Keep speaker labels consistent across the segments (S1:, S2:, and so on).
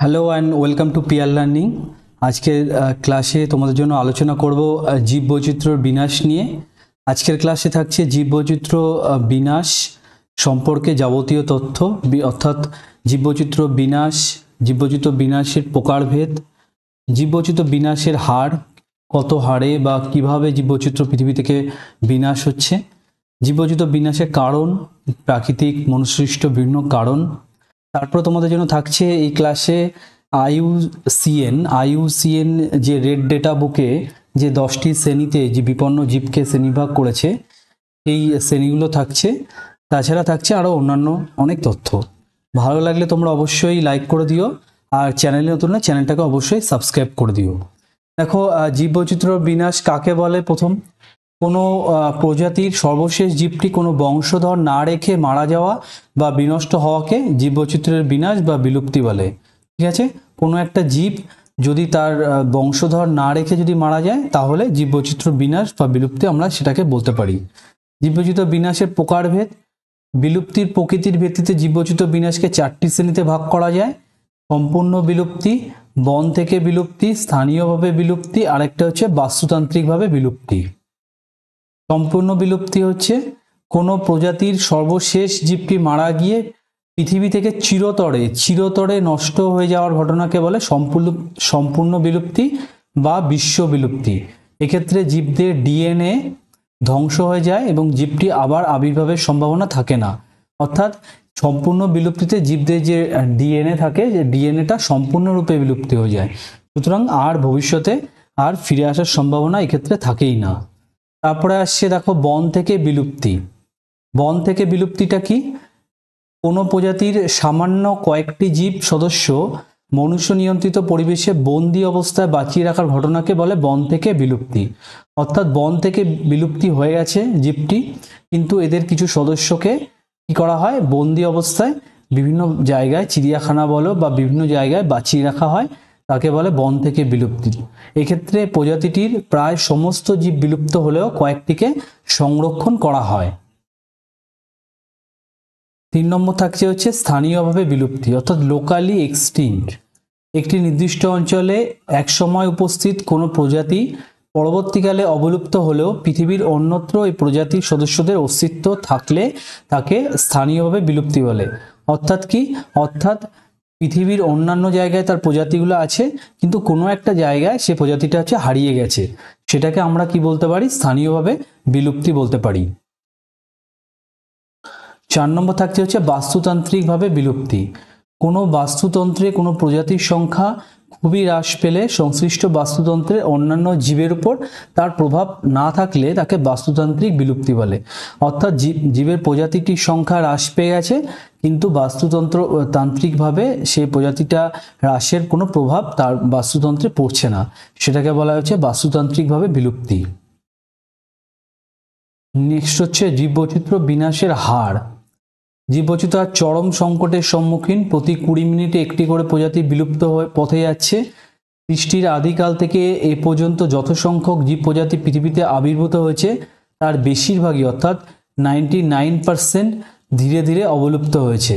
S1: Hello and welcome to peer learning. আজকের ক্লাসে তোমাদের জন্য আলোচনা করব জীববৈচিত্র্যের বিনাশ নিয়ে। আজকের ক্লাসে থাকছে জীববৈচিত্র্য বিনাশ সম্পর্কে যাবতীয় তথ্য, অর্থাৎ জীববৈচিত্র্য বিনাশ, জীববৈচিত্র্য বিনাশের প্রকারভেদ, জীববৈচিত্র্য বিনাশের হার, কত হারে বা কিভাবে জীববৈচিত্র্য পৃথিবী থেকে বিনাশ হচ্ছে, জীববৈচিত্র্য বিনাশের কারণ, প্রাকৃতিক মনুষ্যসৃষ্ট বিভিন্ন কারণ। তারপর তোমাদের জন্য থাকছে এই ক্লাসে আইইউসিএন যে রেড ডেটা বুকে যে 10টি শ্রেণীতে যে বিপন্ন জীবকে শ্রেণীভাগ করেছে, এই শ্রেণীগুলো থাকছে। তাছাড়া থাকছে আরও অন্যান্য অনেক তথ্য। ভালো লাগলে তোমরা অবশ্যই লাইক করে দিও, আর চ্যানেলে নতুন হলে চ্যানেলটাকে অবশ্যই সাবস্ক্রাইব করে দিও। দেখো, জীববৈচিত্র্য বিনাশ কাকে বলে? প্রথম, কোনো প্রজাতির সর্বশেষ জীবটি কোনো বংশধর না রেখে মারা যাওয়া বা বিনষ্ট হওয়াকে জীববৈচিত্র্যের বিনাশ বা বিলুপ্তি বলে। ঠিক আছে, কোনো একটা জীব যদি তার বংশধর না রেখে যদি মারা যায়, তাহলে জীববৈচিত্র্য বিনাশ বা বিলুপ্তি আমরা সেটাকে বলতে পারি। জীববৈচিত্র্য বিনাশের প্রকারভেদ, বিলুপ্তির প্রকৃতির ভিত্তিতে জীববৈচিত্র্য বিনাশকে 4টি শ্রেণীতে ভাগ করা যায়: সম্পূর্ণ বিলুপ্তি, বন থেকে বিলুপ্তি, স্থানীয়ভাবে বিলুপ্তি, আরেকটা হচ্ছে বাস্তুতান্ত্রিকভাবে বিলুপ্তি। সম্পূর্ণ বিলুপ্তি হচ্ছে কোনো প্রজাতির সর্বশেষ জীবটি মারা গিয়ে পৃথিবী থেকে চিরতরে নষ্ট হয়ে যাওয়ার ঘটনাকে বলে সম্পূর্ণ বিলুপ্তি বা বিশ্ব বিলুপ্তি। এক্ষেত্রে জীবদের ডিএনএ ধ্বংস হয়ে যায় এবং জীবটি আবার আবির্ভাবের সম্ভাবনা থাকে না। অর্থাৎ সম্পূর্ণ বিলুপ্তিতে জীবদের যে ডিএনএ থাকে, যে ডিএনএটা সম্পূর্ণরূপে বিলুপ্তি হয়ে যায়, সুতরাং আর ভবিষ্যতে আর ফিরে আসার সম্ভাবনা এক্ষেত্রে থাকেই না। তারপরে আসছে দেখো বন থেকে বিলুপ্তি। বন থেকে বিলুপ্তিটা কি? কোনো প্রজাতির সামান্য কয়েকটি জীব সদস্য মনুষ্য নিয়ন্ত্রিত পরিবেশে বন্দি অবস্থায় বাঁচিয়ে রাখার ঘটনাকে বলে বন থেকে বিলুপ্তি। অর্থাৎ বন থেকে বিলুপ্তি হয়ে গেছে জীবটি, কিন্তু এদের কিছু সদস্যকে কি করা হয়? বন্দি অবস্থায় বিভিন্ন জায়গায়, চিড়িয়াখানা বলো বা বিভিন্ন জায়গায় বাঁচিয়ে রাখা হয়, তাকে বলে বন থেকে বিলুপ্তি। এক্ষেত্রে প্রজাতিটির প্রায় সমস্ত জীব বিলুপ্ত হলেও কয়েকটিকে সংরক্ষণ করা হয়। 3 নম্বর থাকছে হচ্ছে স্থানীয়ভাবে বিলুপ্তি, অর্থাৎ লোকালি এক্সটিংক্ট। একটি নির্দিষ্ট অঞ্চলে একসময় উপস্থিত কোনো প্রজাতি পরবর্তীকালে অবলুপ্ত হলেও পৃথিবীর অন্যত্র এই প্রজাতির সদস্যদের অস্তিত্ব থাকলে তাকে স্থানীয়ভাবে বিলুপ্তি বলে। অর্থাৎ কি? অর্থাৎ পৃথিবীর অন্যান্য জায়গায় তার প্রজাতিগুলো আছে, কিন্তু কোনো একটা জায়গায় সে প্রজাতিটা হচ্ছে হারিয়ে গেছে, সেটাকে আমরা কি বলতে পারি? স্থানীয়ভাবে বিলুপ্তি বলতে পারি। 4 নম্বর থাকছে হচ্ছে বাস্তুতান্ত্রিকভাবে বিলুপ্তি। কোনো বাস্তুতন্ত্রে কোনো প্রজাতির সংখ্যা খুবই হ্রাস পেলে সংশ্লিষ্ট বাস্তুতন্ত্রের অন্যান্য জীবের উপর তার প্রভাব না থাকলে তাকে বাস্তুতান্ত্রিক বিলুপ্তি বলে। অর্থাৎ জীবের প্রজাতিটির সংখ্যা হ্রাস পেয়ে গেছে, কিন্তু তান্ত্রিকভাবে সেই প্রজাতিটা হ্রাসের কোনো প্রভাব তার বাস্তুতন্ত্রে পড়ছে না, সেটাকে বলা হচ্ছে বাস্তুতান্ত্রিকভাবে বিলুপ্তি। নেক্সট হচ্ছে জীববৈচিত্র্য বিনাশের হার। জীববৈচিত্র্য চরম সংকটের সম্মুখীন, প্রতি 20 মিনিটে একটি করে প্রজাতি বিলুপ্ত হয়ে পথে যাচ্ছে। সৃষ্টির আদিকাল থেকে এ পর্যন্ত যত সংখ্যক জীব প্রজাতি পৃথিবীতে আবির্ভূত হয়েছে তার বেশিরভাগই অর্থাৎ 99% ধীরে ধীরে অবলুপ্ত হয়েছে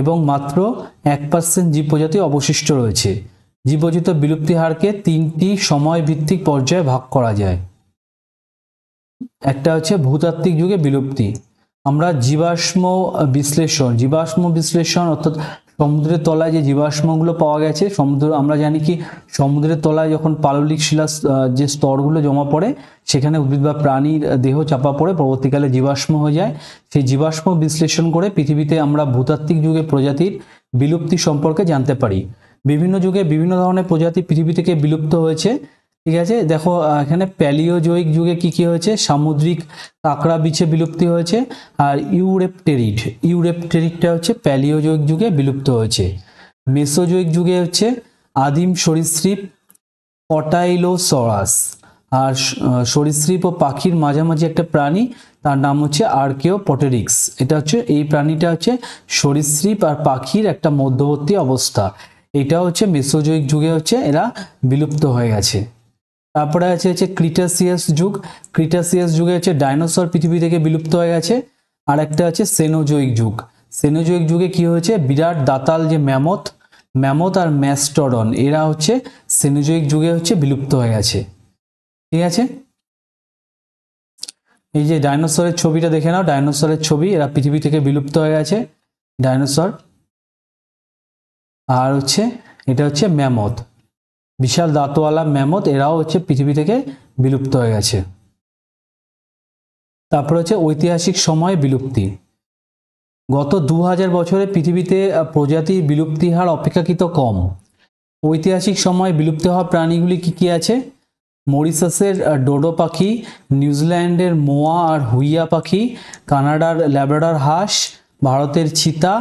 S1: এবং মাত্র 1% জীব প্রজাতি অবশিষ্ট রয়েছে। জীববৈচিত্র্য বিলুপ্তি হারকে 3টি সময় ভিত্তিক পর্যায়ে ভাগ করা যায়। একটা হচ্ছে ভূতাত্ত্বিক যুগে বিলুপ্তি। আমরা জীবাশ্ম বিশ্লেষণ অর্থাৎ সমুদ্রের তলায় যে জীবাশ্মগুলো পাওয়া গেছে, আমরা জানি কি সমুদ্রের তলায় যখন পাললিক শিলার যে স্তরগুলো জমা পড়ে, সেখানে উদ্ভিদ বা প্রাণীর দেহ চাপা পড়ে পরবর্তীকালে জীবাশ্ম হয়ে যায়। সেই জীবাশ্ম বিশ্লেষণ করে পৃথিবীতে আমরা ভূতাত্ত্বিক যুগে প্রজাতির বিলুপ্তি সম্পর্কে জানতে পারি। বিভিন্ন যুগে বিভিন্ন ধরনের প্রজাতি পৃথিবী থেকে বিলুপ্ত হয়েছে। ঠিক আছে, দেখো এখানে প্যালিওজোয়িক যুগে কি কি হয়েছে? সামুদ্রিক কাঁকড়া বিছে বিলুপ্তি হয়েছে। আর ইউরেপটেরিডটা হচ্ছে প্যালিওজোয়িক যুগে বিলুপ্ত হয়েছে। মেসোজোয়িক যুগে হচ্ছে আদিম সরীসৃপ পটাইলোসরাস। আর সরীসৃপ ও পাখির মাঝামাঝি একটা প্রাণী, তার নাম হচ্ছে আর্কেওপটেরিক্স। এটা হচ্ছে, এই প্রাণীটা হচ্ছে সরীসৃপ আর পাখির একটা মধ্যবর্তী অবস্থা। এটা হচ্ছে মেসোজোয়িক যুগে হচ্ছে এরা বিলুপ্ত হয়ে গেছে। তারপরে হচ্ছে ক্রিটাসিয়াস যুগে হচ্ছে ডাইনোসর পৃথিবী থেকে বিলুপ্ত হয়ে গেছে। আর একটা হচ্ছে সেনোজোয়িক যুগে কি হয়েছে? বিরাট দাঁতাল যে ম্যামথ, ম্যামথ আর ম্যাস্টডন এরা হচ্ছে সেনোজোয়িক যুগে হচ্ছে বিলুপ্ত হয়ে গেছে। ঠিক আছে, এই যে ডাইনোসরের ছবিটা দেখে নাও, ডাইনোসরের ছবি, এরা পৃথিবী থেকে বিলুপ্ত হয়ে গেছে ডাইনোসর। আর হচ্ছে এটা হচ্ছে ম্যামথ, বিশাল দাঁতওয়ালা ম্যামথ, এরাও হচ্ছে পৃথিবী থেকে বিলুপ্ত হয়ে গেছে। তারপর হচ্ছে ঐতিহাসিক সময়ে বিলুপ্তি। গত 2000 বছরে পৃথিবীতে প্রজাতির বিলুপ্তির হার অপেক্ষাকৃত কম। ঐতিহাসিক সময়ে বিলুপ্ত হওয়া প্রাণীগুলি কি কি আছে? মরিশাসের ডোডো পাখি, নিউজিল্যান্ডের মোয়া আর হুইয়া পাখি, কানাডার ল্যাব্রাডর হাঁস, ভারতের চিতা,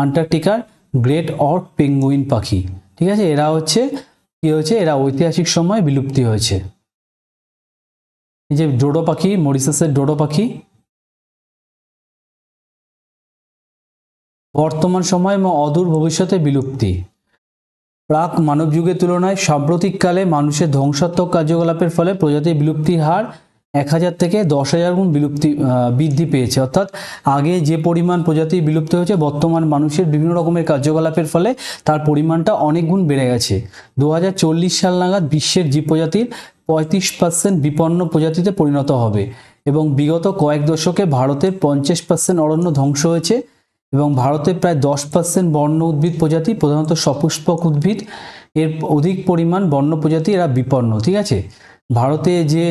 S1: আন্টার্কটিকার গ্রেট অর্ক পেঙ্গুইন পাখি। ঠিক আছে, এরা হচ্ছে কি হয়েছে, এরা ঐতিহাসিক সময়ে বিলুপ্তি হয়েছে। এই যে ডোডো পাখি, মরিশাসের ডোডো পাখি। বর্তমান সময় এবং অদূর ভবিষ্যতে বিলুপ্তি। প্রাক মানব যুগের তুলনায় সাম্প্রতিককালে মানুষের ধ্বংসাত্মক কার্যকলাপের ফলে প্রজাতির বিলুপ্তির হার 1000 থেকে 10,000 গুণ বৃদ্ধি পেয়েছে। অর্থাৎ আগে যে পরিমাণ প্রজাতি বিলুপ্ত হয়েছে, বর্তমান মানুষের বিভিন্ন রকমের কার্যকলাপের ফলে তার পরিমাণটা অনেক গুণ বেড়ে গেছে। 2040 সাল নাগাদ বিশ্বের জীব প্রজাতির 35% বিপন্ন প্রজাতিতে পরিণত হবে এবং বিগত কয়েক দশকে ভারতের 50% অরণ্য ধ্বংস হয়েছে এবং ভারতে প্রায় 10% বন্য উদ্ভিদ প্রজাতি, প্রধানত সপুষ্পক উদ্ভিদ, এর অধিক পরিমাণ বন্য প্রজাতি এরা বিপন্ন। ঠিক আছে, ভারতে যে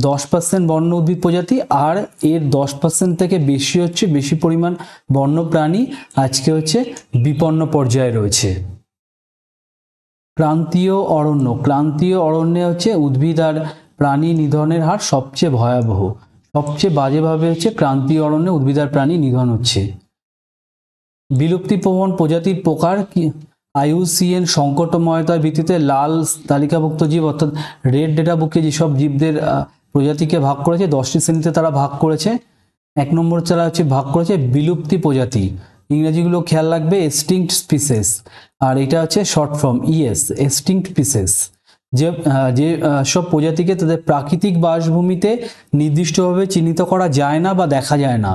S1: 10% বন্য উদ্ভিদ প্রজাতি আর এর 10% থেকে বেশি হচ্ছে, বেশি পরিমাণ বন্য প্রাণী আজকে হচ্ছে বিপন্ন পর্যায়ে রয়েছে। ক্রান্তীয় অরণ্য, ক্রান্তীয় অরণ্যে হচ্ছে উদ্ভিদ আর প্রাণী নিধনের হার সবচেয়ে ভয়াবহ, সবচেয়ে বাজেভাবে হচ্ছে ক্রান্তীয় অরণ্যে উদ্ভিদ আর প্রাণী নিধন হচ্ছে। বিলুপ্তিপ্রবণ প্রজাতির প্রকার কি? IUCN সংকটময়তার ভিত্তিতে লাল তালিকাভুক্ত জীব অর্থাৎ রেড ডেটা বুকে যেসব জীবদের প্রজাতিকে ভাগ করেছে, 10টি শ্রেণীতে তারা ভাগ করেছে। 1 নম্বর তারা হচ্ছে ভাগ করেছে বিলুপ্তি প্রজাতি, ইংরেজিগুলো খেয়াল রাখবে, এক্সটিংক্ট স্পিসিস, আর এটা হচ্ছে short form ES, extinct species. যে সব প্রজাতিকে তাদের প্রাকৃতিক বাসভূমিতে নির্দিষ্টভাবে চিহ্নিত করা যায় না বা দেখা যায় না,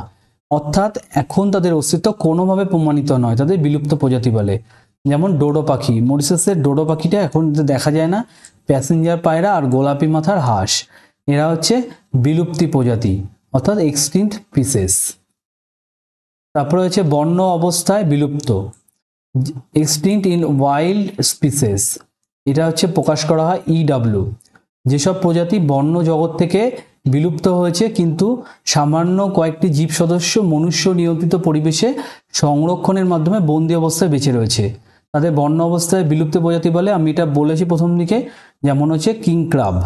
S1: অর্থাৎ এখন তাদের অস্তিত্ব কোনোভাবে প্রমাণিত নয়, তাদের বিলুপ্ত প্রজাতি বলে। যেমন ডোডো পাখি, মরিশাসের ডোডো পাখিটা এখন দেখা যায় না, প্যাসেঞ্জার পায়রা আর গোলাপি মাথার হাঁস, এরা হচ্ছে বিলুপ্তি প্রজাতি অর্থাৎ এক্সটিংক্ট স্পিসিস। তারপরে হচ্ছে বন্য অবস্থায় বিলুপ্ত, এক্সটিংক্ট ইন ওয়াইল্ড স্পিসিস, এটা হচ্ছে প্রকাশ করা হয় EW। যেসব প্রজাতি বন্য জগৎ থেকে বিলুপ্ত হয়েছে কিন্তু সামান্য কয়েকটি জীব সদস্য মনুষ্য নিয়ন্ত্রিত পরিবেশে সংরক্ষণের মাধ্যমে বন্দি অবস্থায় বেঁচে রয়েছে, তাদের বন্য অবস্থায় বিলুপ্ত প্রজাতি বলে। আমি এটা বলেছি প্রথম দিকে, যেমন হচ্ছে কিং ক্রাব,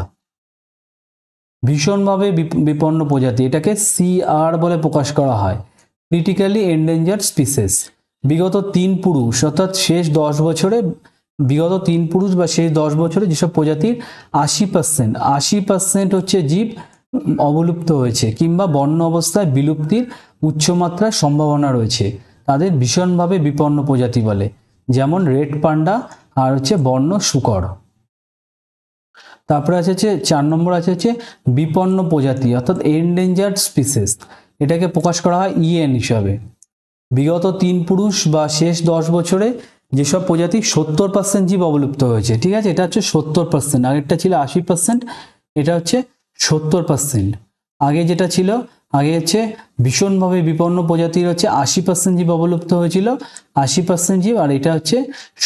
S1: ভীষণভাবে বিপন্ন প্রজাতি, এটাকে CR বলে প্রকাশ করা হয়, ক্রিটিক্যালি এন্ডেঞ্জার্ড স্পিসিস। বিগত 3 পুরুষ অর্থাৎ শেষ 10 বছরে, বিগত 3 পুরুষ বা শেষ 10 বছরে যেসব প্রজাতির 80% হচ্ছে জীব অবলুপ্ত হয়েছে কিংবা বন্য অবস্থায় বিলুপ্তির উচ্চমাত্রার সম্ভাবনা রয়েছে, তাদের ভীষণভাবে বিপন্ন প্রজাতি বলে। যেমন রেড পান্ডা আর হচ্ছে বন্য শূকর। তারপরে আছে হচ্ছে 4 নম্বর আছে হচ্ছে বিপন্ন প্রজাতি অর্থাৎ এন্ডেঞ্জার্ড স্পিসিস, এটাকে প্রকাশ করা হয় EN হিসাবে। বিগত 3 পুরুষ বা শেষ 10 বছরে যেসব প্রজাতি 70% জীব অবলুপ্ত হয়েছে। ঠিক আছে, এটা হচ্ছে 70%, আগেরটা ছিল 80%, এটা হচ্ছে 70%। আগে যেটা ছিল, আগে হচ্ছে ভীষণভাবে বিপন্ন প্রজাতির হচ্ছে 80% জীব অবলুপ্ত হয়েছিল, 80% জীব, আর এটা হচ্ছে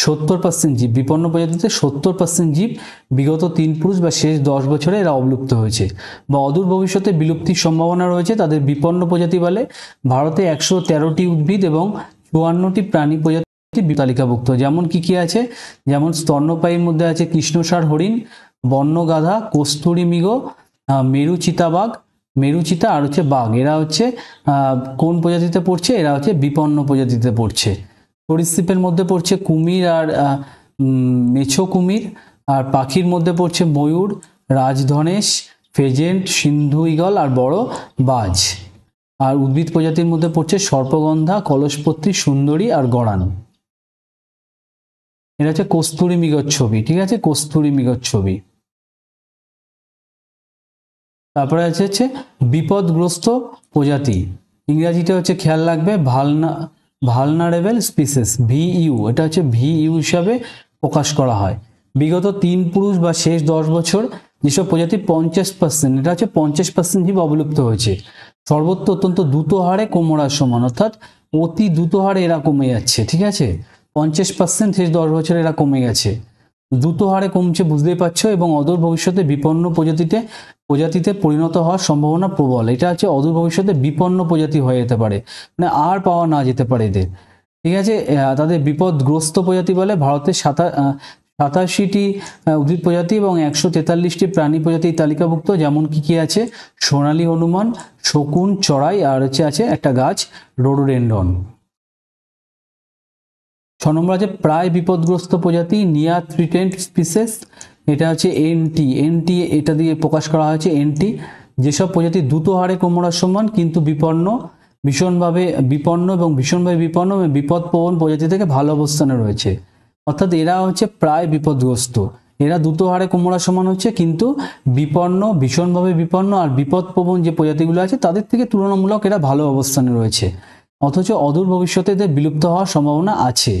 S1: 70% জীব, বিপন্ন প্রজাতিতে 70% জীব বিগত 3 পুরুষ বা শেষ 10 বছরে এরা অবলুপ্ত হয়েছে বা অদূর ভবিষ্যতে বিলুপ্তির সম্ভাবনা রয়েছে, তাদের বিপন্ন প্রজাতি বলে। ভারতে 113টি উদ্ভিদ এবং 54টি প্রাণী প্রজাতি তালিকাভুক্ত। যেমন কি কি আছে, যেমন স্তন্যপায়ীর মধ্যে আছে কৃষ্ণসার হরিণ, বন্য গাধা, কস্তুরী মৃগ, মেরু চিতাবাঘ, মেরু চিতা আর হচ্ছে বাঘ, এরা হচ্ছে কোন প্রজাতিতে পড়ছে, এরা হচ্ছে বিপন্ন প্রজাতিতে পড়ছে। সরীসৃপের মধ্যে পড়ছে কুমির আর মেছো কুমির, আর পাখির মধ্যে পড়ছে ময়ূর, রাজধনেশ, ফেজেন্ট, সিন্ধু ঈগল আর বড় বাজ। আর উদ্ভিদ প্রজাতির মধ্যে পড়ছে সর্পগন্ধা, কলসপত্রী, সুন্দরী আর গড়ান। এটা হচ্ছে কস্তুরী মৃগর ছবি। ঠিক আছে, কস্তুরী মৃগর ছবি। তারপরে হচ্ছে বিপদগ্রস্ত প্রজাতি, ইংরাজিটা হচ্ছে খেয়াল রাখবে ভালনারেবল স্পিসিস, ভিইউ, এটা হচ্ছে ভিইউ হিসাবে প্রকাশ করা হয়। বিগত 3 পুরুষ বা শেষ 10 বছর যেসব প্রজাতি 50%, এটা হচ্ছে 50% জীব অবলুপ্ত হয়েছে। সর্বত্র অত্যন্ত দ্রুত হারে কমরার সমান, অর্থাৎ অতি দ্রুত হারে এরা কমে যাচ্ছে, ঠিক আছে। 50% শেষ 10 বছরে এরা কমে গেছে, দ্রুত হারে কমছে, বুঝতেই পারছো। এবং অদূর ভবিষ্যতে বিপন্ন প্রজাতিতে পরিণত হওয়ার সম্ভাবনা প্রবল। এটা হচ্ছে অদূর ভবিষ্যতে বিপন্ন প্রজাতি হয়ে যেতে পারে, মানে আর পাওয়া না যেতে পারে এদের, ঠিক আছে। তাদের বিপদগ্রস্ত প্রজাতি বলে ভারতের 87টি উদ্ভিদ প্রজাতি এবং 143টি প্রাণী প্রজাতি তালিকাভুক্ত, যেমন কি আছে, সোনালী হনুমান, শকুন, চড়াই, আর আছে একটা গাছ রোডোডেন্ড্রন। 6 নম্বর আছে প্রায় বিপদগ্রস্ত প্রজাতি, নিয়ার থ্রিটেন্ড স্পিসিস, এটা হচ্ছে এনটি, এটা দিয়ে প্রকাশ করা হয়েছে এনটি। যেসব প্রজাতি দ্রুত হারে কমরার সমান কিন্তু ভীষণভাবে বিপন্ন এবং বিপদপ্রবণ প্রজাতি থেকে ভালো অবস্থানে রয়েছে, অর্থাৎ এরা হচ্ছে প্রায় বিপদগ্রস্ত। এরা দ্রুত হারে কমরার সমান হচ্ছে, কিন্তু ভীষণভাবে বিপন্ন আর বিপদপ্রবণ যে প্রজাতিগুলো আছে তাদের থেকে তুলনামূলক এরা ভালো অবস্থানে রয়েছে, অথচ অদূর ভবিষ্যতে এদের বিলুপ্ত হওয়ার সম্ভাবনা আছে।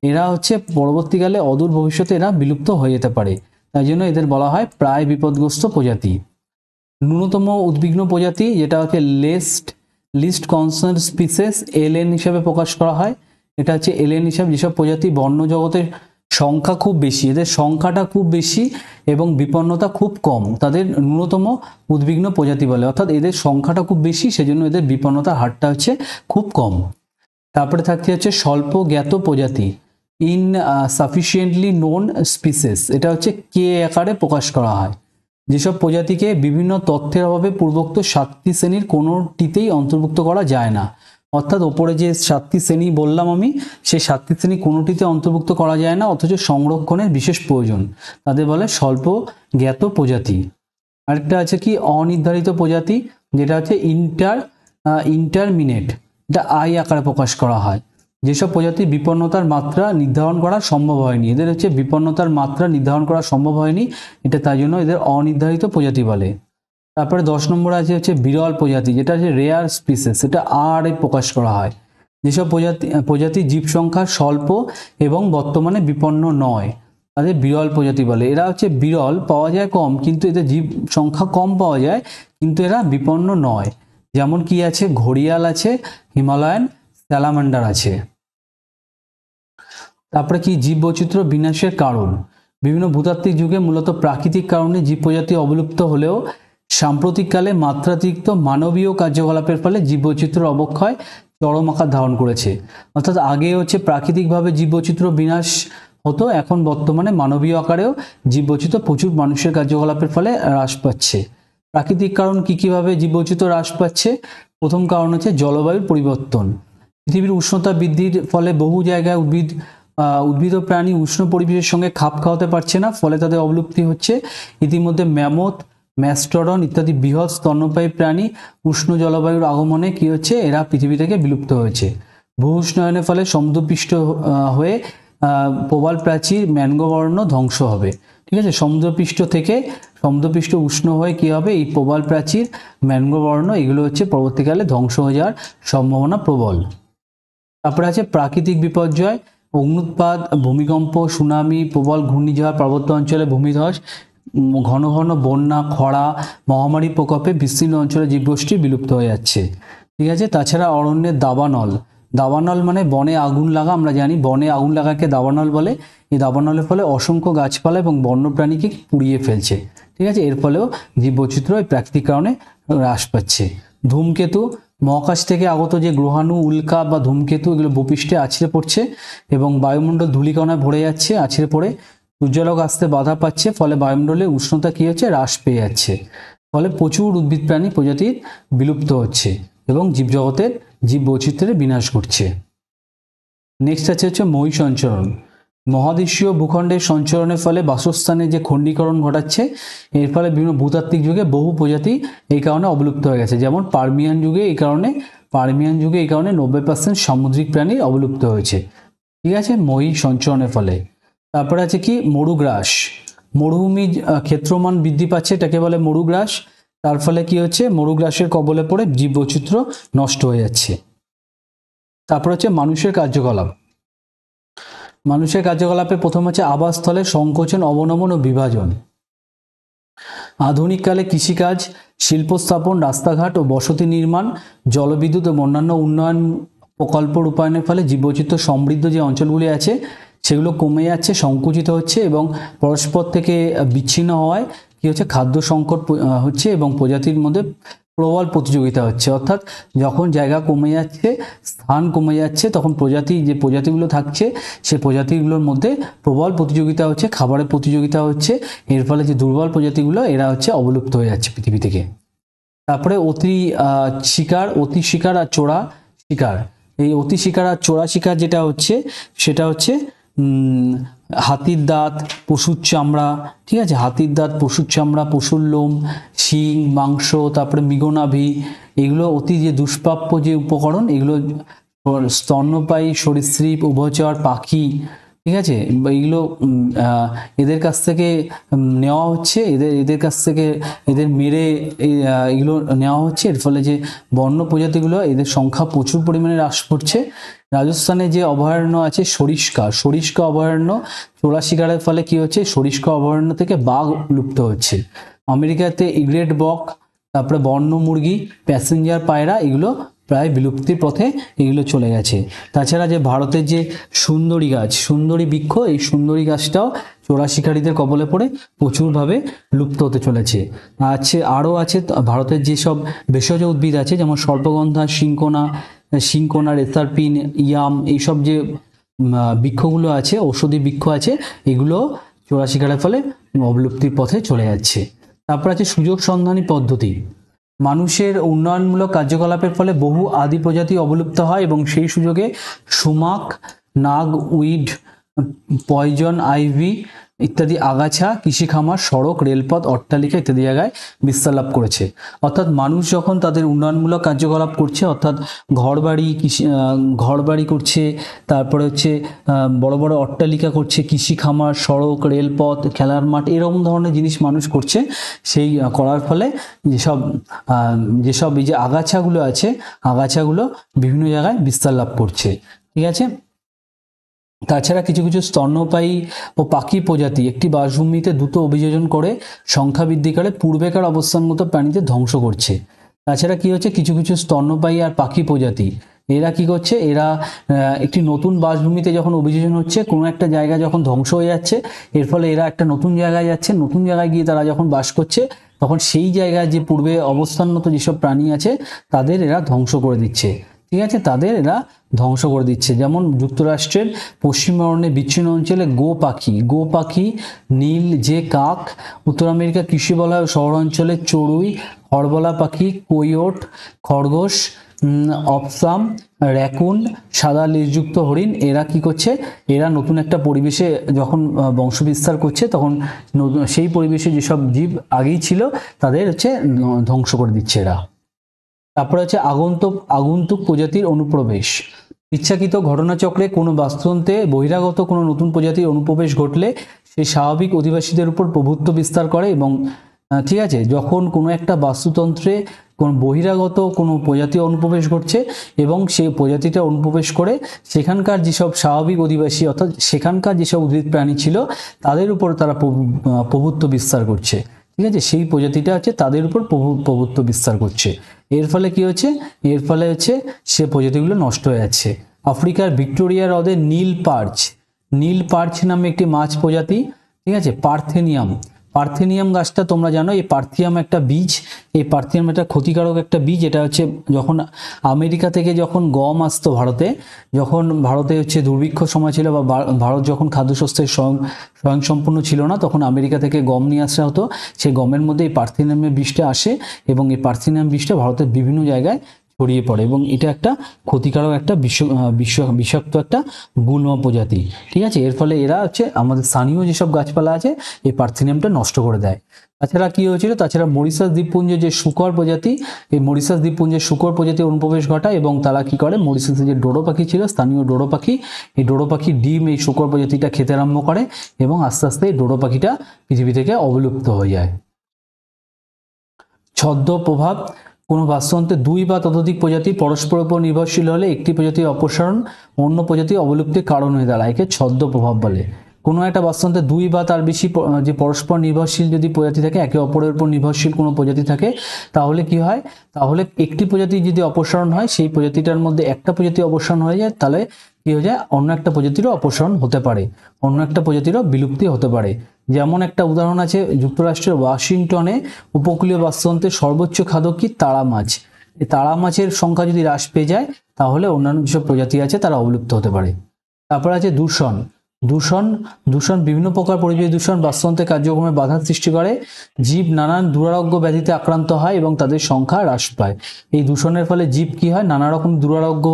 S1: এরা হচ্ছে পরবর্তীকালে অদূর ভবিষ্যতে এরা বিলুপ্ত হয়ে যেতে পারে, তাই জন্য এদের বলা হয় প্রায় বিপদগ্রস্ত প্রজাতি। ন্যূনতম উদ্বিগ্ন প্রজাতি, যেটা হচ্ছে লিস্ট কনসার্ন স্পিসিস, এলএন হিসাবে প্রকাশ করা হয়। এটা হচ্ছে এলএন হিসাবে যেসব প্রজাতি বন্য জগতের সংখ্যা খুব বেশি, এদের সংখ্যাটা খুব বেশি এবং বিপন্নতা খুব কম, তাদের ন্যূনতম উদ্বিগ্ন প্রজাতি বলে, অর্থাৎ এদের সংখ্যাটা খুব বেশি, সেজন্য এদের বিপন্নতার হারটা হচ্ছে খুব কম। তারপরে থাকতে হচ্ছে স্বল্প জ্ঞাত প্রজাতি, ইনসাফিসিয়েন্টলি নোন স্পিসিস, এটা হচ্ছে কে আকারে প্রকাশ করা হয়। যেসব প্রজাতিকে বিভিন্ন তথ্যের অভাবে পূর্বোক্ত 7টি শ্রেণীর কোনোটিতেই অন্তর্ভুক্ত করা যায় না, অর্থাৎ ওপরে যে 7টি শ্রেণী বললাম আমি, সেই 7টি শ্রেণী কোনোটিতে অন্তর্ভুক্ত করা যায় না, অথচ সংরক্ষণের বিশেষ প্রয়োজন, তাদের বলে স্বল্প জ্ঞাত প্রজাতি। আরেকটা আছে কি অনির্ধারিত প্রজাতি, যেটা হচ্ছে ইন্টারমিনেট, এটা আই আকারে প্রকাশ করা হয়। যেসব প্রজাতির বিপন্নতার মাত্রা নির্ধারণ করা সম্ভব হয়নি, এদের হচ্ছে বিপন্নতার মাত্রা নির্ধারণ করা সম্ভব হয়নি, এটা তাই জন্য এদের অনির্ধারিত প্রজাতি বলে। তারপরে 10 নম্বরে আছে হচ্ছে বিরল প্রজাতি, যেটা হচ্ছে রেয়ার স্পিসিস, এটা আর এ প্রকাশ করা হয়। যেসব প্রজাতি জীব সংখ্যা স্বল্প এবং বর্তমানে বিপন্ন নয়, তাদের বিরল প্রজাতি বলে। এরা হচ্ছে বিরল, পাওয়া যায় কম, কিন্তু এদের জীব সংখ্যা কম পাওয়া যায়, কিন্তু এরা বিপন্ন নয়। যেমন কি আছে, ঘড়িয়াল আছে, হিমালয়ান স্যালামান্ডার আছে। তারপরে কি জীববৈচিত্র্য বিনাশের কারণ, বিভিন্ন ভূতাত্ত্বিক যুগে মূলত প্রাকৃতিক কারণে জীব প্রজাতি অবলুপ্ত হলেও সাম্প্রতিককালে মাত্রাতিরিক্ত মানবীয় কার্যকলাপের ফলে জীববৈচিত্র্যের অবক্ষয় চরম আকার ধারণ করেছে। অর্থাৎ আগে হচ্ছে প্রাকৃতিকভাবে জীববৈচিত্র্য বিনাশ হতো, এখন বর্তমানে মানবীয় আকারেও জীববৈচিত্র্য প্রচুর মানুষের কার্যকলাপের ফলে হ্রাস পাচ্ছে। প্রাকৃতিক কারণ কিভাবে জীববৈচিত্র্য হ্রাস পাচ্ছে? প্রথম কারণ হচ্ছে জলবায়ুর পরিবর্তন। পৃথিবীর উষ্ণতা বৃদ্ধির ফলে বহু জায়গায় উদ্ভিদ ও প্রাণী উষ্ণ পরিবেশের সঙ্গে খাপ খাওয়াতে পারছে না, ফলে তাদের অবলুপ্তি হচ্ছে। ইতিমধ্যে ম্যামথ, ম্যাস্টোডন ইত্যাদি বৃহৎ স্তন্যপায়ী প্রাণী উষ্ণ জলবায়ুর আগমনে কি হচ্ছে, এরা পৃথিবী থেকে বিলুপ্ত হয়েছে। ভূ উষ্ণায়নের ফলে সমুদ্রপৃষ্ঠ হয়ে প্রবাল প্রাচীর ম্যানগ্রোভ ধ্বংস হবে, ঠিক আছে। সমুদ্রপৃষ্ঠ উষ্ণ হয়ে কি হবে, এই প্রবাল প্রাচীর ম্যানগ্রোভ এগুলো হচ্ছে পরবর্তীকালে ধ্বংস হয়ে যাওয়ার সম্ভাবনা প্রবল। তারপরে আছে প্রাকৃতিক বিপর্যয়, অগ্নুৎপাত, ভূমিকম্প, সুনামি, প্রবল ঘূর্ণিঝড়, পার্বত্য অঞ্চলে ভূমিধস, ঘন ঘন বন্যা, খরা, মহামারী প্রকোপে বিস্তীর্ণ অঞ্চলে জীবগোষ্ঠী বিলুপ্ত হয়ে যাচ্ছে, ঠিক আছে। তাছাড়া অরণ্যের দাবানল মানে বনে আগুন লাগা, আমরা জানি বনে আগুন লাগাকে দাবানল বলে। এই দাবানলের ফলে অসংখ্য গাছপালা এবং বন্যপ্রাণীকে পুড়িয়ে ফেলছে, ঠিক আছে। এর ফলেও জীববৈচিত্র্য এই প্রাকৃতিক কারণে হ্রাস পাচ্ছে। ধূমকেতু, মহাকাশ থেকে আগত যে গ্রহাণু, উল্কা বা ধূমকেতু, এগুলো ভূপৃষ্ঠে আছড়ে পড়ছে এবং বায়ুমণ্ডল ধূলিকণায় ভরে যাচ্ছে, আছড়ে পড়ে সূর্যালোক আসতে বাধা পাচ্ছে, ফলে বায়ুমণ্ডলের উষ্ণতা কি হচ্ছে, হ্রাস পেয়ে যাচ্ছে, ফলে প্রচুর উদ্ভিদ প্রাণী প্রজাতির বিলুপ্ত হচ্ছে এবং জীবজগতের জীববৈচিত্র্যের বিনাশ ঘটছে। নেক্সট হচ্ছে মহী সঞ্চরণ। মহাদেশীয় ভূখণ্ডের সঞ্চরণের ফলে বাসস্থানের যে খণ্ডীকরণ ঘটাচ্ছে, এর ফলে বিভিন্ন ভূতাত্ত্বিক যুগে বহু প্রজাতি এই কারণে অবলুপ্ত হয়ে গেছে। যেমন পার্মিয়ান যুগে এই কারণে 90% সামুদ্রিক প্রাণী অবলুপ্ত হয়েছে, ঠিক আছে, মহী সঞ্চরণের ফলে। তারপরে আছে কি মরুগ্রাস, মরুভূমি ক্ষেত্রমান বৃদ্ধি পাচ্ছে, এটাকে বলে মরুগ্রাস। তার ফলে কি হচ্ছে, মরুগ্রাসের কবলে পড়ে জীববৈচিত্র্য নষ্ট হয়ে যাচ্ছে। তারপর হচ্ছে মানুষের কার্যকলাপ। মানুষের কার্যকলাপে প্রথম হচ্ছে আবাসস্থলের সংকোচন, অবনমন ও বিভাজন। আধুনিককালে কৃষিকাজ, শিল্প স্থাপন, রাস্তাঘাট ও বসতি নির্মাণ, জলবিদ্যুৎ এবং অন্যান্য উন্নয়ন প্রকল্প রূপায়ণের ফলে জীববৈচিত্র্য সমৃদ্ধ যে অঞ্চলগুলি আছে সেগুলো কমে যাচ্ছে, সংকুচিত হচ্ছে এবং পরস্পর থেকে বিচ্ছিন্ন হওয়ায় কি হচ্ছে, খাদ্য সংকট হচ্ছে এবং প্রজাতির মধ্যে প্রবল প্রতিযোগিতা হচ্ছে। অর্থাৎ যখন জায়গা কমে যাচ্ছে, স্থান কমে যাচ্ছে, তখন যে প্রজাতিগুলো থাকছে সে প্রজাতিগুলোর মধ্যে প্রবল প্রতিযোগিতা হচ্ছে, খাবারের প্রতিযোগিতা হচ্ছে। এর ফলে যে দুর্বল প্রজাতিগুলো এরা হচ্ছে অবলুপ্ত হয়ে যাচ্ছে পৃথিবী থেকে। তারপরে অতি শিকার আর চোরা শিকার। এই অতি শিকার আর চোরা শিকার যেটা হচ্ছে সেটা হচ্ছে হাতির দাঁত, পশুর চামড়া, ঠিক আছে, হাতির দাঁত, পশুর চামড়া, পশুর লোম, শিং, মাংস, তারপরে মৃগনাভি, এগুলো অতি যে দুষ্প্রাপ্য যে উপকরণ, এগুলো স্তন্যপায়ী সরীসৃপ, উভচর, পাখি, ঠিক আছে, এইগুলো এদের কাছ থেকে নেওয়া হচ্ছে, এদের কাছ থেকে এদের মেরে এগুলো নেওয়া হচ্ছে। এর ফলে যে বন্য প্রজাতিগুলো এদের সংখ্যা প্রচুর পরিমাণে হ্রাস পাচ্ছে। রাজস্থানে যে অভয়ারণ্য আছে সরিষ্কা অভয়ারণ্য, চোরা শিকারের ফলে কি হচ্ছে, সরিষ্কা অভয়ারণ্য থেকে বাঘ লুপ্ত হচ্ছে। আমেরিকাতে ইগ্রেট বক, তারপরে বন্য মুরগি, প্যাসেঞ্জার পায়রা, এগুলো প্রায় বিলুপ্তির পথে এগুলো চলে গেছে। তাছাড়া যে ভারতের যে সুন্দরী গাছ, সুন্দরী বৃক্ষ, এই সুন্দরী গাছটাও চোরা শিকারীদের কবলে পড়ে প্রচুরভাবে লুপ্ত হতে চলেছে। আরও আছে ভারতের যেসব ভেষজ উদ্ভিদ আছে, যেমন সর্পগন্ধা, সিংকোনা, রেসারপিন, ইয়াম, এইসব যে বৃক্ষগুলো আছে, ঔষধি বৃক্ষ আছে, এগুলো চোরা শিকারের ফলে অবলুপ্তির পথে চলে যাচ্ছে। তারপর আছে সুযোগ সন্ধানী পদ্ধতি। মানুষের উন্নয়নমূলক কার্যকলাপের ফলে বহু আদি প্রজাতি অবলুপ্ত হয় এবং সেই সুযোগে সুমাক, নাগ, উইড, পয়জন আইভি ইত্যাদি আগাছা কৃষি খামার, সড়ক, রেলপথ, অট্টালিকা ইত্যাদি জায়গায় বিস্তার লাভ করেছে। অর্থাৎ মানুষ যখন তাদের উন্নয়নমূলক কার্যকলাপ করছে, অর্থাৎ ঘরবাড়ি করছে, তারপরে হচ্ছে বড় বড় অট্টালিকা করছে, কৃষি খামার, সড়ক, রেলপথ, খেলার মাঠ, এরকম ধরনের জিনিস মানুষ করছে। সেই করার ফলে যেসব এই যে আগাছাগুলো আছে, আগাছাগুলো বিভিন্ন জায়গায় বিস্তার লাভ করছে, ঠিক আছে। তাছাড়া কিছু কিছু স্তন্যপায়ী ও পাখি প্রজাতি একটি বাসভূমিতে দ্রুত অভিযোজন করে সংখ্যা বৃদ্ধি করে পূর্বেকার অবস্থানগত প্রাণীদের ধ্বংস করছে। তাছাড়া কি হচ্ছে, কিছু কিছু স্তন্যপায়ী আর পাখি প্রজাতি এরা কি করছে, এরা একটি নতুন বাসভূমিতে যখন অভিযোজন হচ্ছে, কোনো একটা জায়গা যখন ধ্বংস হয়ে যাচ্ছে, এর ফলে এরা একটা নতুন জায়গায় যাচ্ছে, নতুন জায়গায় গিয়ে তারা যখন বাস করছে, তখন সেই জায়গায় যে পূর্বে অবস্থানরত যেসব প্রাণী আছে তাদের এরা ধ্বংস করে দিচ্ছে, ঠিক আছে, তাদের এরা ধ্বংস করে দিচ্ছে। যেমন যুক্তরাষ্ট্রের পশ্চিম অরণ্যের বিচ্ছিন্ন অঞ্চলে গো পাখি, নীল যে কাক, উত্তর আমেরিকা কৃষি বলয় শহর অঞ্চলে চড়ুই, হরবলা পাখি, কোয়োট, খরগোশ, অপসাম, র্যাকুন, সাদা লেজযুক্ত হরিণ, এরা কি করছে, এরা নতুন একটা পরিবেশে যখন বংশবিস্তার করছে, তখন সেই পরিবেশে যেসব জীব আগেই ছিল তাদের হচ্ছে ধ্বংস করে দিচ্ছে এরা। তারপরে হচ্ছে আগন্তুক প্রজাতির অনুপ্রবেশ। ইচ্ছাকৃত ঘটনাচক্রে কোনো বাস্তুতন্ত্রে বহিরাগত কোনো নতুন প্রজাতির অনুপ্রবেশ ঘটলে সেই স্বাভাবিক অধিবাসীদের উপর প্রভুত্ব বিস্তার করে এবং ঠিক আছে, যখন কোনো একটা বাস্তুতন্ত্রে কোন বহিরাগত কোনো প্রজাতি অনুপ্রবেশ ঘটছে এবং সেই প্রজাতিটা অনুপ্রবেশ করে সেখানকার যেসব স্বাভাবিক অধিবাসী, অর্থাৎ সেখানকার যেসব উদ্ভিদ প্রাণী ছিল তাদের উপর তারা প্রভুত্ব বিস্তার করছে, ঠিক আছে, সেই প্রজাতিটা হচ্ছে তাদের উপর প্রভুত্ব বিস্তার করছে। এর ফলে কি হচ্ছে, এর ফলে হচ্ছে সে প্রজাতিগুলো নষ্ট হয়ে যাচ্ছে। আফ্রিকার ভিক্টোরিয়া হ্রদে নীল পার্চ নামে একটি মাছ প্রজাতি, ঠিক আছে, পার্থেনিয়াম গাছটা তোমরা জানো, এই পার্থিয়াম একটা বীজ, এই পার্থিয়াম একটা ক্ষতিকারক একটা বীজ। এটা হচ্ছে যখন আমেরিকা থেকে যখন গম আসতো ভারতে, যখন ভারতে হচ্ছে দুর্ভিক্ষ সময় ছিল বা ভারত যখন খাদ্যশস্যের স্বয়ংসম্পূর্ণ ছিল না, তখন আমেরিকা থেকে গম নিয়ে আসা হতো। সেই গমের মধ্যে এই পার্থেনিয়ামের বীজটা আসে এবং এই পার্থেনিয়াম বীজটা ভারতের বিভিন্ন জায়গায় ছড়িয়ে পড়ে এবং এটা একটা ক্ষতিকারক একটা বিষাক্ত একটা গুল্ম প্রজাতি, ঠিক আছে। এর ফলে এরা হচ্ছে আমাদের স্থানীয় যেসব গাছপালা আছে এই পার্থেনিয়ামটা নষ্ট করে দেয়। তাছাড়া কি হয়েছিল, তাছাড়া মরিশাস দ্বীপপুঞ্জে যে শূকর প্রজাতি, এই মরিশাস দ্বীপপুঞ্জের শূকর প্রজাতি অনুপ্রবেশ ঘটায় এবং তারা কি করে, মরিশাসে যে ডোডো পাখি ছিল, স্থানীয় ডোডো পাখি, এই ডোডো পাখির ডিম এই শূকর প্রজাতিটা খেতে আরম্ভ করে এবং আস্তে আস্তে এই ডোডো পাখিটা পৃথিবী থেকে অবলুপ্ত হয়ে যায়। ছদ্ম প্রভাব কোনো বাস্তুতন্ত্রে দুই বা ততোধিক প্রজাতি পরস্পরের উপর নির্ভরশীল হলে একটি প্রজাতির অপসারণ অন্য প্রজাতির অবলুপ্তির কারণ হয়ে দাঁড়ায়, একে ছদ্ম প্রভাব বলে। কোনো একটা বাস্তুতন্ত্রে দুই বা তার বেশি যে পরস্পর নির্ভরশীল যদি প্রজাতি থাকে, একে অপরের উপর নির্ভরশীল কোনো প্রজাতি থাকে, তাহলে কি হয়, তাহলে একটি প্রজাতি যদি অপসারণ হয়, সেই প্রজাতিটার মধ্যে একটা প্রজাতি অপসারণ হয়ে যায়, তাহলে কি হয়ে যায়, অন্য একটা প্রজাতিরও অপসারণ হতে পারে, অন্য একটা প্রজাতিরও বিলুপ্তি হতে পারে। যেমন একটা উদাহরণ আছে, যুক্তরাষ্ট্রের ওয়াশিংটনে উপকূলীয় বাস্তুতন্ত্রের সর্বোচ্চ খাদক কি, তারা মাছ। এই তারা মাছের সংখ্যা যদি হ্রাস পেয়ে যায়, তাহলে অন্যান্য যেসব প্রজাতি আছে তারা অবলুপ্ত হতে পারে। তারপর আছে দূষণ। দূষণ বিভিন্ন প্রকার পরিবেশ দূষণ বাস্তুতন্ত্রের কার্যক্রমে বাধা সৃষ্টি করে, জীব নানান দুরারোগ্য ব্যাধিতে আক্রান্ত হয় এবং তাদের সংখ্যা হ্রাস পায়। এই দূষণের ফলে জীব কি হয়, নানা রকম দুরারোগ্য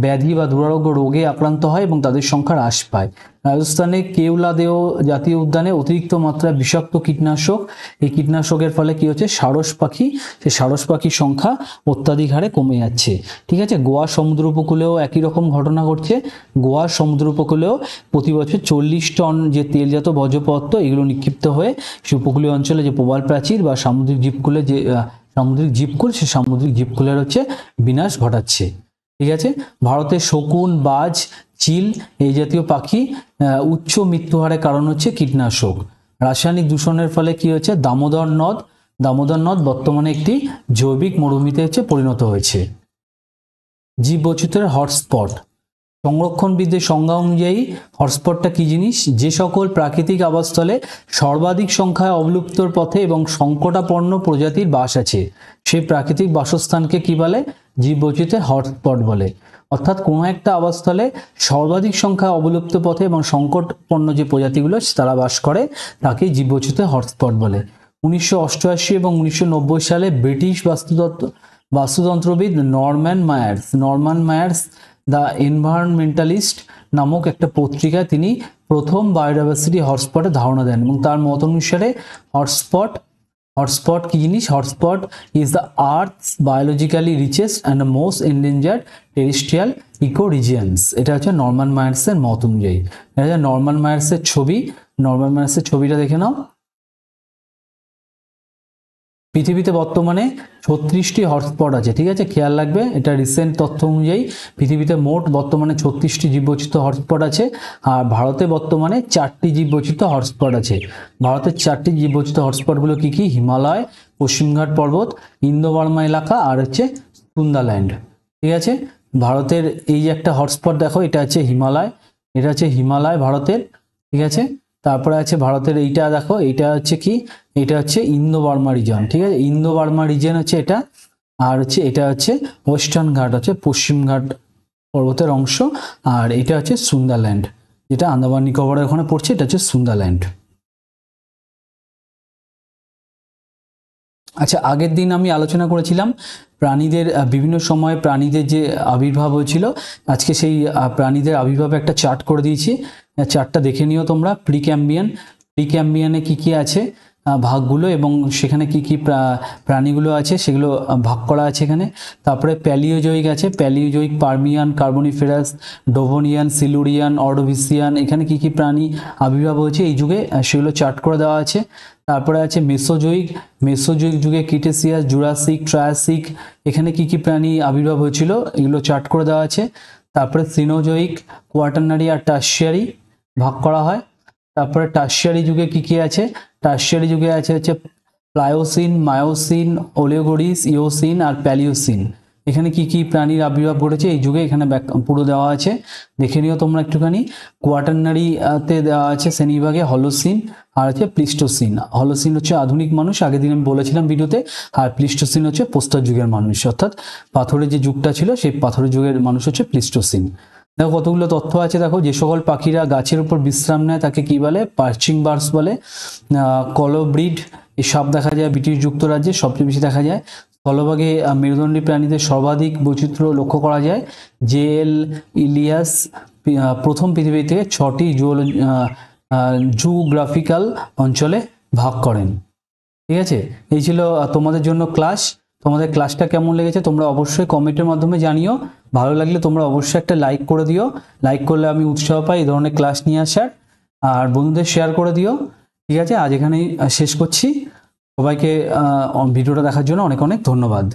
S1: ব্যাধি বা দুরারোগ্য রোগে আক্রান্ত হয় এবং তাদের সংখ্যা হ্রাস পায়। রাজস্থানে কেওলাদেও জাতীয় উদ্যানে অতিরিক্ত মাত্রায় বিষাক্ত কীটনাশক, এই কীটনাশকের ফলে কি হচ্ছে, সারস পাখি, সেই সারস পাখির সংখ্যা অত্যাধিক হারে কমে যাচ্ছে। ঠিক আছে, গোয়া সমুদ্র উপকূলেও একই রকম ঘটনা ঘটছে। গোয়ার সমুদ্র উপকূলেও প্রতি বছর 40 টন যে তেলজাত বর্জ্য পদার্থ, এগুলো নিক্ষিপ্ত হয়ে সে উপকূলীয় অঞ্চলে যে প্রবাল প্রাচীর বা সামুদ্রিক জীবকুলে যে সামুদ্রিক জীবকুল, সে সামুদ্রিক জীবকুলের হচ্ছে বিনাশ ঘটাচ্ছে। ঠিক আছে, ভারতের শকুন, বাজ, চিল এই জাতীয় পাখি উচ্চ মৃত্যুহারের কারণ হচ্ছে কীটনাশক। রাসায়নিক দূষণের ফলে কি হচ্ছে, দামোদর নদ বর্তমানে একটি জৈবিক মরুভূমিতে হচ্ছে পরিণত হয়েছে। জীববৈচিত্র্যের হটস্পট। সংরক্ষণবিদদের সংজ্ঞা অনুযায়ী হটস্পটটা কি জিনিস, যে সকল প্রাকৃতিক আবাসস্থলে সর্বাধিক সংখ্যায় অবলুপ্তর পথে এবং সংকটাপন্ন প্রজাতির বাস আছে, সেই প্রাকৃতিক বাসস্থানকে কি বলে, জীববৈচিত্র্যের হটস্পট বলে। অর্থাৎ কোনো একটা আবাসস্থলে সর্বাধিক সংখ্যায় অবলুপ্ত পথে এবং সংকটপন্ন যে প্রজাতিগুলো তারা বাস করে, তাকেই জীববৈচিত্র্যের হটস্পট বলে। 1988 এবং 1990 সালে ব্রিটিশ বাস্তুতন্ত্রবিদ নরম্যান মায়ার্স দ্য এনভায়রনমেন্টালিস্ট নামক একটা পত্রিকায় তিনি প্রথম বায়োডাইভার্সিটি হটস্পটের ধারণা দেন এবং তার মত অনুসারে হটস্পট কি জিনিস, hotspot is the earth's biologically richest and the most endangered terrestrial ecoregions. এটা হচ্ছে নরম্যান মায়ার্সের মত অনুযায়ী। এটা হচ্ছে নরম্যান মায়ার্সের ছবি। নরম্যান মায়ার্সের ছবিটা দেখে নাও। পৃথিবীতে বর্তমানে 36টি হটস্পট আছে। ঠিক আছে, খেয়াল রাখবে, এটা রিসেন্ট তথ্য অনুযায়ী পৃথিবীতে মোট বর্তমানে 36টি জীববৈচিত্র্য হটস্পট আছে। আর ভারতে বর্তমানে 4টি জীববৈচিত্র্য হটস্পট আছে। ভারতের 4টি জীববৈচিত্র্য হটস্পটগুলো কি কি, হিমালয়, পশ্চিমঘাট পর্বত, ইন্দো বার্মা এলাকা আর হচ্ছে সুন্দারল্যান্ড। ঠিক আছে, ভারতের এই যে একটা হটস্পট দেখো, এটা হচ্ছে হিমালয়, এটা হচ্ছে হিমালয় ভারতের। ঠিক আছে, তারপরে আছে ভারতের এইটা দেখো, এইটা হচ্ছে কি, এটা হচ্ছে ইন্দো বার্মা রিজন। ঠিক আছে, ইন্দো বার্মা রিজন হচ্ছে এটা, আর হচ্ছে এটা হচ্ছে ওয়েস্টার্ন ঘাট, হচ্ছে পশ্চিম ঘাট পর্বতের অংশ, আর এটা হচ্ছে সুন্দারল্যান্ড, যেটা আন্দামান নিকোবরের ওখানে পড়ছে, এটা হচ্ছে সুন্দারল্যান্ড। আচ্ছা, আগের দিন আমি আলোচনা করেছিলাম প্রাণীদের বিভিন্ন সময় প্রাণীদের যে আবির্ভাব হয়েছিল। আজকে সেই প্রাণীদের আবির্ভাবে একটা চার্ট করে দিয়েছি, চার্টটা দেখে নিও তোমরা। প্রিক্যাম্বিয়ানে কি কি আছে ভাগগুলো এবং সেখানে কি কি প্রাণীগুলো আছে সেগুলো ভাগ করা আছে এখানে। তারপরে প্যালিওজয়িক আছে, প্যালিওজয়িক, পার্মিয়ান, কার্বনিফেরাস, ডোভোনিয়ান, সিলুরিয়ান, অর্ডোভিসিয়ান, এখানে কি কি প্রাণী আবির্ভাব হয়েছে এই যুগে সেগুলো চার্ট করে দেওয়া আছে। তারপরে আছে মেসোজয়িক যুগে ক্রিটেসিয়াস, জুরাসিক, ট্রায়াসিক, এখানে কি কি প্রাণী আবির্ভাব হয়েছিল এগুলো চার্ট করে দেওয়া আছে। তারপরে সিনোজয়িক, কোয়াটারনারি আর টারশিয়ারি ভাগ করা হয়। তারপরে টারশিয়ারি যুগে কি কি আছে, টারশিয়ারি যুগে আছে হচ্ছে প্লায়োসিন, মায়োসিন, ওলিগোরিস, ইওসিন আর প্যালিওসিন। এখানে কি কি প্রাণীর আবির্ভাব ঘটেছে এই যুগে এখানে পুরো দেওয়া আছে, দেখে নিও তোমরা একটুখানি। কোয়াটারনারিতে দেওয়া আছে শ্রেণীবিভাগে হলোসিন আর হচ্ছে প্লিস্টোসিন। হলোসিন হচ্ছে আধুনিক মানুষ, আগের দিন আমি বলেছিলাম ভিডিওতে, আর প্লিস্টোসিন হচ্ছে প্রস্তর যুগের মানুষ, অর্থাৎ পাথরের যে যুগটা ছিল সেই পাথরের যুগের মানুষ হচ্ছে প্লিস্টোসিন। দেখো কতগুলো তথ্য আছে, দেখো যে সকল পাখিরা গাছের উপর বিশ্রাম নেয় তাকে কি বলে, পার্চিং বার্ডস বলে। কলোব্রিড এই সাপ দেখা যায় ব্রিটিশ যুক্তরাজ্যে সবচেয়ে বেশি দেখা যায়। স্থলভাগে মেরুদণ্ডী প্রাণীদের সর্বাধিক বৈচিত্র্য লক্ষ্য করা যায়। জেএল ইলিয়াস প্রথম পৃথিবী থেকে 6টি জুগ্রাফিক্যাল অঞ্চলে ভাগ করেন। ঠিক আছে, এই ছিল তোমাদের জন্য ক্লাস। তোমাদের ক্লাসটা কেমন লেগেছে তোমরা অবশ্যই কমেন্টের মাধ্যমে জানিও। ভালো লাগলে তোমরা অবশ্যই একটা লাইক করে দিও, লাইক করলে আমি উৎসাহ পাই এই ধরনের ক্লাস নিয়ে আসার। আর বন্ধুদের শেয়ার করে দিও। ঠিক আছে, আজ এখানেই শেষ করছি। সবাইকে ভিডিওটা দেখার জন্য অনেক অনেক ধন্যবাদ।